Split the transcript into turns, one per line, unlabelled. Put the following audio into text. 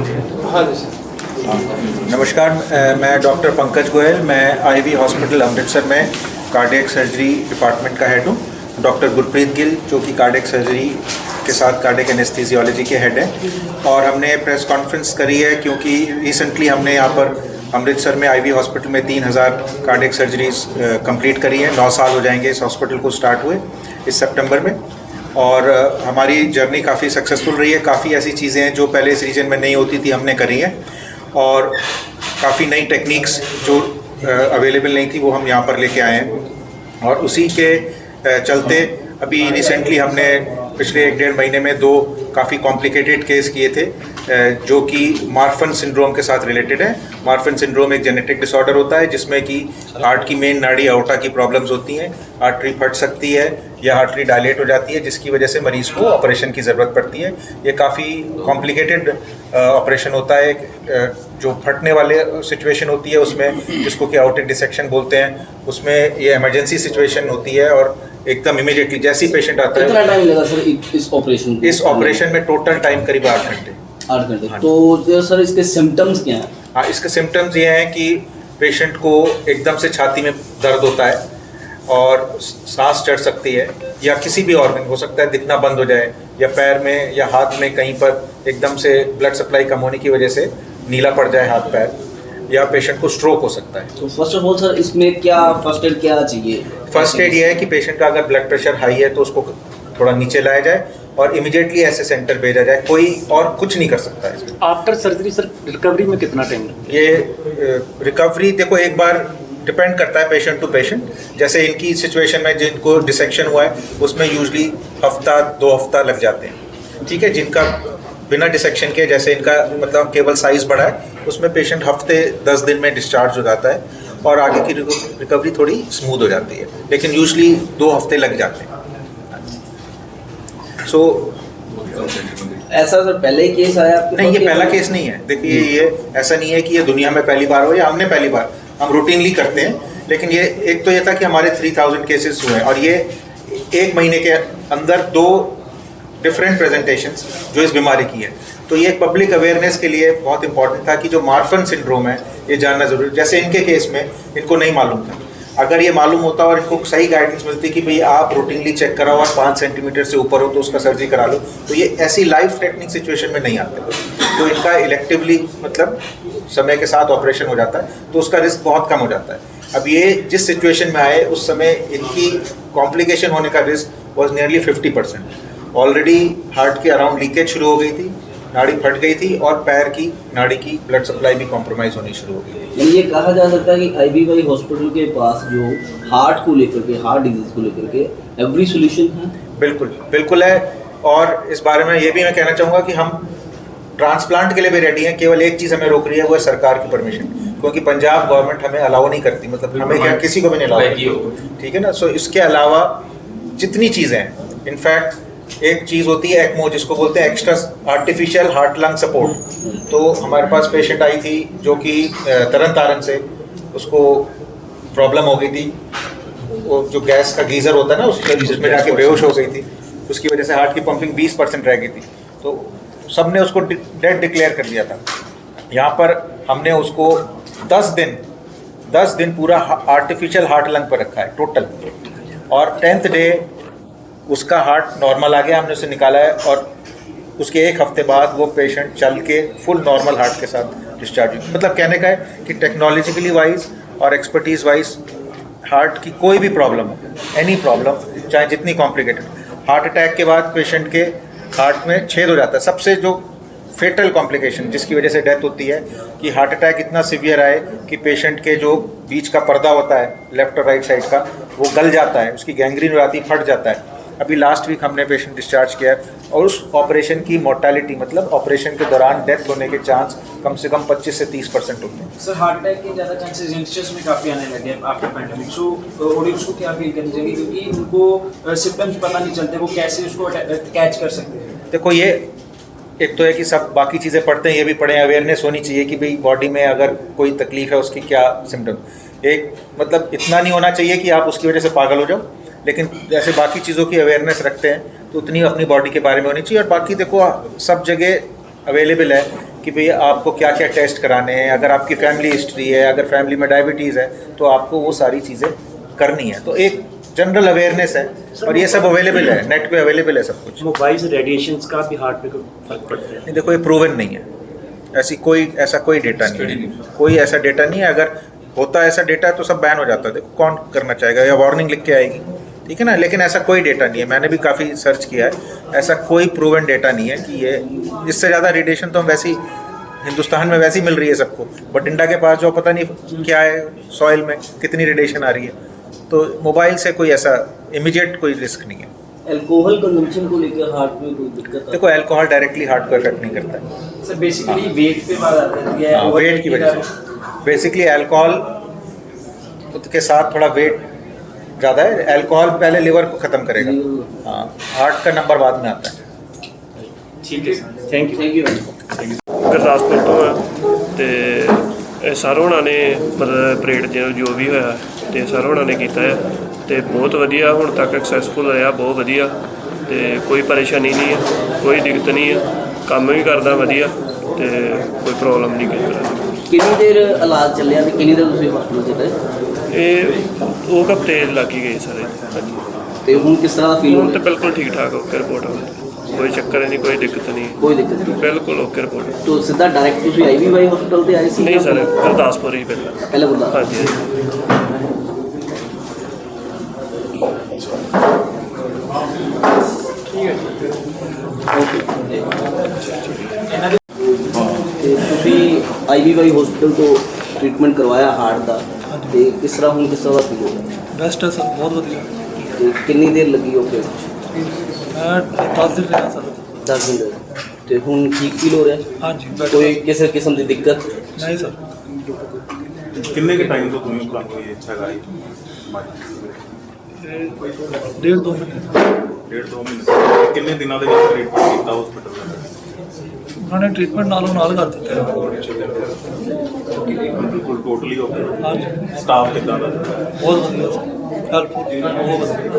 हाँ जी सर।
नमस्कार, मैं डॉक्टर पंकज गोयल, मैं आईवी हॉस्पिटल अमृतसर में कार्डियक सर्जरी डिपार्टमेंट का हेड हूँ। डॉक्टर गुरप्रीत गिल जो कि कार्डियक सर्जरी के साथ कार्डियक एनेस्थीसियोलॉजी के हेड हैं, और हमने प्रेस कॉन्फ्रेंस करी है क्योंकि रिसेंटली हमने यहाँ पर अमृतसर में आईवी हॉस्पिटल में 3000 कार्डियक सर्जरीज कंप्लीट करी हैं। 9 साल हो जाएंगे इस हॉस्पिटल को स्टार्ट हुए इस सितंबर में, और हमारी जर्नी काफ़ी सक्सेसफुल रही है। काफ़ी ऐसी चीज़ें हैं जो पहले इस रीजन में नहीं होती थी, हमने करी हैं, और काफ़ी नई टेक्निक्स जो अवेलेबल नहीं थी वो हम यहाँ पर लेके आए हैं। और उसी के चलते अभी रिसेंटली हमने पिछले 1-1.5 महीने में 2 काफ़ी कॉम्प्लिकेटेड केस किए थे जो कि मार्फन सिंड्रोम के साथ रिलेटेड है। मार्फन सिंड्रोम एक जेनेटिक डिसऑर्डर होता है जिसमें कि हार्ट की मेन नाड़ी अओर्टा की प्रॉब्लम्स होती हैं, आर्टरी फट सकती है या आर्टरी डायलेट हो जाती है, जिसकी वजह से मरीज को ऑपरेशन की ज़रूरत पड़ती है। ये काफ़ी कॉम्प्लिकेटेड ऑपरेशन होता है। जो फटने वाले सिचुएशन होती है उसमें, जिसको कि आउटेड डिसेक्शन बोलते हैं, उसमें ये इमरजेंसी सिचुएशन होती है और एकदम इमीडिएटली जैसे ही पेशेंट आता है।
कितना टाइम लगा सर इस ऑपरेशन
में टोटल टाइम करीब 8 घंटे।
8 घंटे। तो सर इसके सिम्टम्स क्या हैं?
हाँ, इसके सिम्टम्स ये हैं कि पेशेंट को एकदम से छाती में दर्द होता है और सांस चढ़ सकती है, या किसी भी ऑर्गन हो सकता है दिखना बंद हो जाए, या पैर में या हाथ में कहीं पर एकदम से ब्लड सप्लाई कम होने की वजह से नीला पड़ जाए हाथ पैर, या पेशेंट को स्ट्रोक हो सकता है।
तो फर्स्ट ऑफ ऑल सर इसमें क्या फर्स्ट एड क्या चाहिए?
फर्स्ट एड ये है कि पेशेंट का अगर ब्लड प्रेशर हाई है तो उसको थोड़ा नीचे लाया जाए और इमीडिएटली ऐसे सेंटर भेजा जाए, कोई और कुछ नहीं कर सकता है इसमें।
आफ्टर सर्जरी सर रिकवरी में कितना टाइम लगता है?
ये रिकवरी देखो एक बार डिपेंड करता है पेशेंट टू पेशेंट। जैसे इनकी सिचुएशन में जिनको डिसेक्शन हुआ है उसमें यूजली हफ्ता 2 हफ्ता लग जाते हैं, ठीक है। जिनका बिना डिसेक्शन के, जैसे इनका मतलब केवल साइज़ बढ़ा है, उसमें पेशेंट हफ्ते 10 दिन में डिस्चार्ज हो जाता है और आगे की रिकवरी थोड़ी स्मूथ हो जाती है, लेकिन यूजली 2 हफ्ते लग जाते हैं। सो
ऐसा सर पहले ही केस आया आपके?
नहीं, ये पहला केस नहीं है। देखिए ये ऐसा नहीं है कि ये दुनिया में पहली बार हो या हमने पहली बार, हम रूटीनली करते हैं। लेकिन ये एक तो ये था कि हमारे 3000 केसेस हुए हैं और ये 1 महीने के अंदर 2 डिफरेंट प्रेजेंटेशंस जो इस बीमारी की है। तो ये पब्लिक अवेयरनेस के लिए बहुत इंपॉर्टेंट था कि जो मार्फन सिंड्रोम है ये जानना जरूरी। जैसे इनके केस में इनको नहीं मालूम था, अगर ये मालूम होता और इनको सही गाइडेंस मिलती कि भाई आप रूटीनली चेक कराओ और 5 सेंटीमीटर से ऊपर हो तो उसका सर्जरी करा लो, तो ये ऐसी लाइफ थ्रेटनिंग सिचुएशन में नहीं आते। तो इनका इलेक्टिवली मतलब समय के साथ ऑपरेशन हो जाता है, तो उसका रिस्क बहुत कम हो जाता है। अब ये जिस सिचुएशन में आए उस समय इनकी कॉम्प्लिकेशन होने का risk was nearly 50%। Already heart के अराउंड लीकेज शुरू हो गई थी, नाड़ी फट गई थी और पैर की नाड़ी की ब्लड सप्लाई भी कॉम्प्रोमाइज़ होनी शुरू हो गई थी।
ये कहा जा सकता है कि आईवीवाई हॉस्पिटल के पास जो हार्ट को लेकर के, हार्ट डिजीज को लेकर के एवरी सोल्यूशन है।
बिल्कुल बिल्कुल है, और इस बारे में ये भी मैं कहना चाहूँगा कि हम ट्रांसप्लांट के लिए भी रेडी हैं। केवल एक चीज़ हमें रोक रही है, वो है सरकार की परमिशन, क्योंकि पंजाब गवर्नमेंट हमें अलाउ नहीं करती, मतलब हमें क्या किसी को भी नहीं अलाउ करती, ठीक है ना। सो इसके अलावा जितनी चीज़ें हैं, इनफैक्ट एक चीज़ होती है एक्मो, जिसको बोलते हैं extra artificial heart lung support. तो हमारे पास पेशेंट आई थी जो कि तरन तारण से, उसको प्रॉब्लम हो गई थी, वो जो गैस का गीज़र होता है ना उसमें जाके बेहोश हो गई थी, उसकी वजह से हार्ट की पंपिंग 20% रह गई थी। तो सबने उसको डेड डिक्लेयर कर दिया था। यहाँ पर हमने उसको 10 दिन पूरा आर्टिफिशियल हार्ट लंग पर रखा है टोटल, और 10th डे उसका हार्ट नॉर्मल आ गया, हमने उसे निकाला है, और उसके 1 हफ्ते बाद वो पेशेंट चल के फुल नॉर्मल हार्ट के साथ डिस्चार्ज हुई। मतलब कहने का है कि टेक्नोलॉजिकली वाइज और एक्सपर्टीज़ वाइज हार्ट की कोई भी प्रॉब्लम हो, एनी प्रॉब्लम, चाहे जितनी कॉम्प्लिकेटेड, हार्ट अटैक के बाद पेशेंट के हार्ट में छेद हो जाता है। सबसे जो फेटल कॉम्प्लिकेशन जिसकी वजह से डेथ होती है कि हार्ट अटैक इतना सीवियर आए कि पेशेंट के जो बीच का पर्दा होता है लेफ्ट और राइट साइड का, वो गल जाता है, उसकी गैंग्रीन हो जाती है, फट जाता है। अभी लास्ट वीक हमने पेशेंट डिस्चार्ज किया है, और उस ऑपरेशन की मोर्टालिटी मतलब ऑपरेशन के दौरान डेथ होने के चांस कम से कम 25 से 30% होते हैं।
सर हार्ट अटैक के ज़्यादा चांसेस यंगस्टर्स में काफ़ी आने लगे हैं आफ्टर पैंडेमिक। सो ऑडियंस को क्या फील करनी चाहिए, क्योंकि उनको सिम्टम्स पता नहीं चलते, वो कैसे उसको कैच कर सकते हैं?
देखो ये एक तो है कि सब बाकी चीज़ें पढ़ते हैं, ये भी पढ़ें, अवेयरनेस होनी चाहिए कि भाई बॉडी में अगर कोई तकलीफ है उसकी क्या सिम्टम। एक मतलब इतना नहीं होना चाहिए कि आप उसकी वजह से पागल हो जाओ, लेकिन जैसे बाकी चीज़ों की अवेयरनेस रखते हैं तो उतनी अपनी बॉडी के बारे में होनी चाहिए। और बाकी देखो सब जगह अवेलेबल है कि भई आपको क्या क्या टेस्ट कराने हैं, अगर आपकी फैमिली हिस्ट्री है, अगर फैमिली में डायबिटीज़ है तो आपको वो सारी चीज़ें करनी है। तो एक जनरल अवेयरनेस है और ये सब अवेलेबल है, नेट पे अवेलेबल है सब कुछ।
मोबाइल से रेडिएशंस का भी हार्ट पे कोई फर्क पड़ता है?
नहीं, देखो ये प्रूवन नहीं है, ऐसा कोई डेटा नहीं है, कोई ऐसा डेटा नहीं है। अगर होता ऐसा डेटा तो सब बैन हो जाता है। देखो कौन करना चाहेगा, या वार्निंग लिख के आएगी, ठीक है ना। लेकिन ऐसा कोई डेटा नहीं है, मैंने भी काफ़ी सर्च किया है, ऐसा कोई प्रूवन डेटा नहीं है कि ये इससे ज़्यादा रेडिएशन तो हम वैसे ही हिंदुस्तान में वैसे ही मिल रही है सबको, बठिंडा के पास जो पता नहीं क्या है सॉइल में कितनी रेडिएशन आ रही है। तो मोबाइल से कोई ऐसा इमीडिएट कोई रिस्क नहीं है।
अल्कोहल कंजम्पशन को लेकर हार्ट में कोई दिक्कत
देखो अल्कोहल डायरेक्टली हार्ट को इफेक्ट नहीं करता है।
सर बेसिकली वेट पे बात आती है,
वेट की वजह से बेसिकली अल्कोहल के साथ थोड़ा वेट ज़्यादा है। अल्कोहल पहले लिवर को ख़त्म करेगा, हाँ, हार्ट का नंबर बाद में आता है।
ठीक है सर, थैंक यू।
ਗੁਰਦਾਸਪੁਰ ਤੋਂ ਆ ਤੇ ਇਹ ਸਰ ਹੋਣਾ ਨੇ ਮਤਲਬ ਪਰੇਡ ਜੋ ਵੀ ਹੋਇਆ ਤੇ ਸਰ ਹੋਣਾ ਨੇ ਕੀਤਾ ਹੈ ਤੇ ਬਹੁਤ ਵਧੀਆ ਹੁਣ ਤੱਕ ਸਕਸੈਸਫੁਲ ਰਿਹਾ, ਬਹੁਤ ਵਧੀਆ ਤੇ ਕੋਈ ਪਰੇਸ਼ਾਨੀ ਨਹੀਂ ਹੈ, ਕੋਈ ਦਿੱਕਤ ਨਹੀਂ ਹੈ, ਕੰਮ ਵੀ ਕਰਦਾ ਵਧੀਆ ਤੇ ਕੋਈ ਪ੍ਰੋਬਲਮ ਨਹੀਂ ਕਿਸੇ ਤਰ੍ਹਾਂ ਦੀ।
ਕਿੰਨੀ ਦੇਰ ਇਲਾਜ ਚੱਲਿਆ ਤੇ ਕਿੰਨੀ ਦੇਰ ਤੁਸੀਂ ਹਸਪਤਾਲ 'ਚ ਰਹੇ?
ਇਹ ਉਹ ਹਫ਼ਤੇ ਲੱਗ ਹੀ ਗਏ ਸਾਰੇ। ਹਾਂਜੀ,
ਤੇ ਹੁਣ ਕਿਸ ਤਰ੍ਹਾਂ ਦਾ ਫੀਲ
ਹੁਣ
ਹੁੰਦਾ?
ਤਾਂ ਬਿਲਕੁਲ ਠੀਕ ਠਾਕ ਓਕੇ ਰਿਪੋਰਟ ਆ, ਕੋਈ ਚੱਕਰ ਨਹੀਂ, ਕੋਈ ਦਿੱਕਤ ਨਹੀਂ,
ਕੋਈ ਦਿੱਕਤ ਨਹੀਂ।
ਬਿਲਕੁਲ ਓਕੇ ਰਿਪੋਰਟ।
तो सीधा डायरेक्ट ਤੁਸੀਂ IVY हॉस्पिटल ਤੇ ਆਏ ਸੀ?
ਨਹੀਂ ਸਰ, ਗੁਰਦਾਸਪੁਰ ਹੀ ਪਹਿਲਾਂ।
ਪਹਿਲਾਂ ਬੁਲਾ।
ਹਾਂਜੀ ਹਾਂਜੀ।
ਤੇ ਤੁਸੀਂ IVY हॉस्पिटल ਤੋਂ ਟ੍ਰੀਟਮੈਂਟ ਕਰਵਾਇਆ ਹਾਰਟ ਦਾ, ਤੇ ਕਿਸ ਤਰ੍ਹਾਂ ਹੁਣ ਕਿਸ ਤਰ੍ਹਾਂ ਦਾ ਫੀਲ ਹੋ ਰਿਹਾ?
ਬੈਸਟ ਹੈ ਸਰ, ਬਹੁਤ ਵਧੀਆ।
ਤੇ ਕਿੰਨੀ ਦੇਰ ਲੱਗੀ ਓਕੇ?
ਮੈਂ 10 ਦਿਨ ਰਿਹਾ ਸਰ।
10 ਦਿਨ ਰਹੇ। ਤੇ ਹੁਣ ਠੀਕ ਫੀਲ ਹੋ ਰਿਹਾ?
ਹਾਂਜੀ
ਕੋਈ ਕਿਸੇ ਕਿਸਮ ਦੀ ਦਿੱਕਤ?
ਨਹੀਂ ਸਰ।
ਕਿੰਨੇ ਕੇ ਟਾਈਮ ਤੋਂ ਤੁਸੀਂ ਤੁਹਾਨੂੰ ਇਹ ਇੱਛਾ ਗਾਈ?
ਡੇਢ ਦੋ ਮਹੀਨੇ।
ਡੇਢ ਦੋ ਮਹੀਨੇ। ਕਿੰਨੇ ਦਿਨਾਂ ਦੇ ਵਿੱਚ ਟ੍ਰੀਟਮੈਂਟ ਕੀਤਾ ਹਸਪੀਟਲ ਦਾ?
ਉਹਨਾਂ ਨੇ ਟ੍ਰੀਟਮੈਂਟ ਨਾਲੋਂ ਨਾਲ ਕਰ ਦਿੱਤਾ ਹੈ।
ਬਿਲਕੁਲ ਟੋਟਲੀ ਹੋ ਗਿਆ।
ਹਾਂਜੀ
ਸਟਾਫ ਕਿੱਦਾਂ ਦਾ?
ਬਹੁਤ ਵਧੀਆ ਸਰ, ਹੈਲਪਫੁਲ, ਬਹੁਤ ਵਧੀਆ।